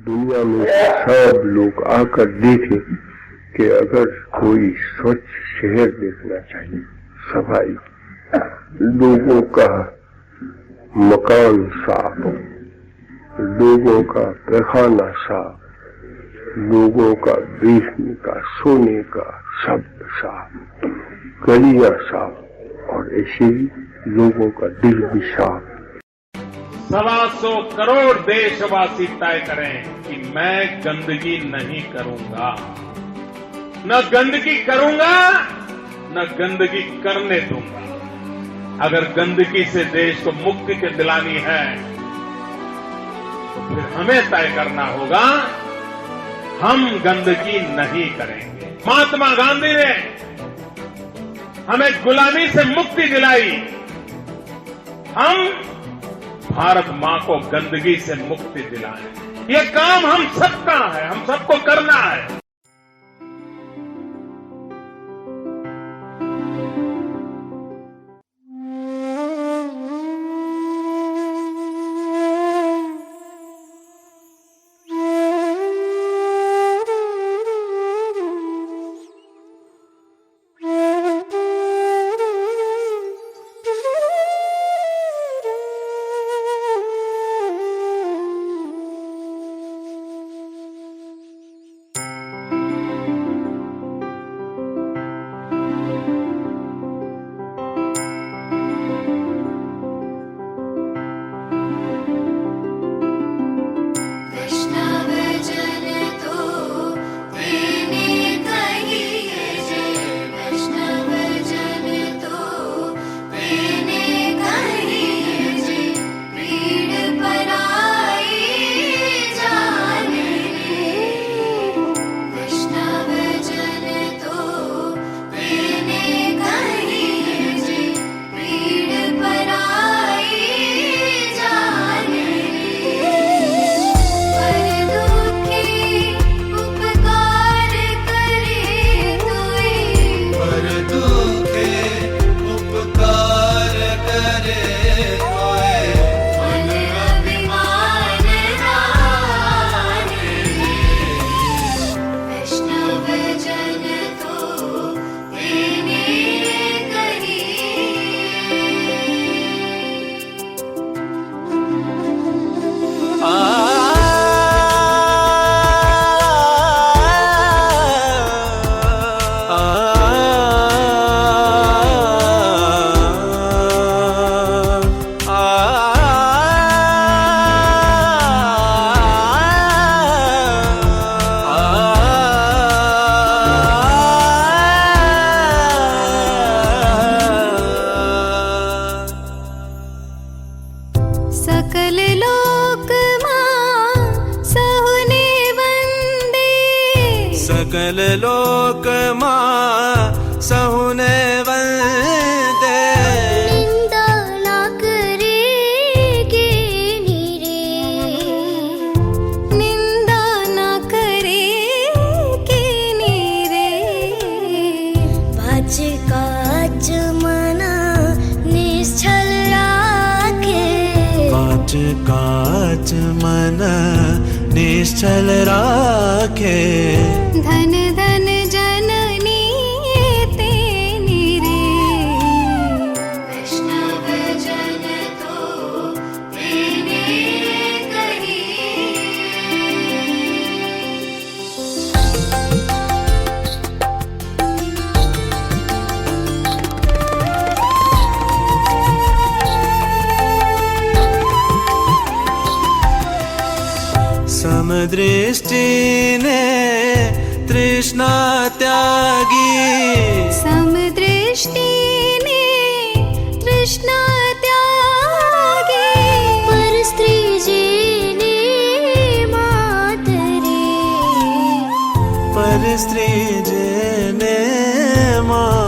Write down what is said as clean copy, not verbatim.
दुनिया में सब लोग आकर देखें कि अगर कोई स्वच्छ शहर देखना चाहिए, सफाई, लोगों का मकान साफ, लोगों का पैखाना साफ, लोगों का बैठने का सोने का सब साफ, गलियां साफ और ऐसे ही लोगों का दिल भी साफ। 125 करोड़ देशवासी तय करें कि मैं गंदगी नहीं करूंगा, न गंदगी करूंगा, न गंदगी करने दूंगा। अगर गंदगी से देश को मुक्ति दिलानी है तो फिर हमें तय करना होगा, हम गंदगी नहीं करेंगे। महात्मा गांधी ने हमें गुलामी से मुक्ति दिलाई, हम भारत मां को गंदगी से मुक्ति दिलाएं। ये काम हम सबका है, हम सबको करना है। सकल लोक मां सहुने वंदे, सकल लोक मां सहुने वंदे। निंदा ना करेगे नीरे, निंदा ना करेगे नीरे। बाज काज मना निश्चल राखे, काच काच मन निश्चल राखे। धन धन जननी तेनी रे, वैष्णव जन तो तेने कही। समदृष्टि ने तृष्णा त्यागी, समदृष्टि ने तृष्णा त्यागी। पर स्त्री जेने मातरे, पर स्त्री जेने मां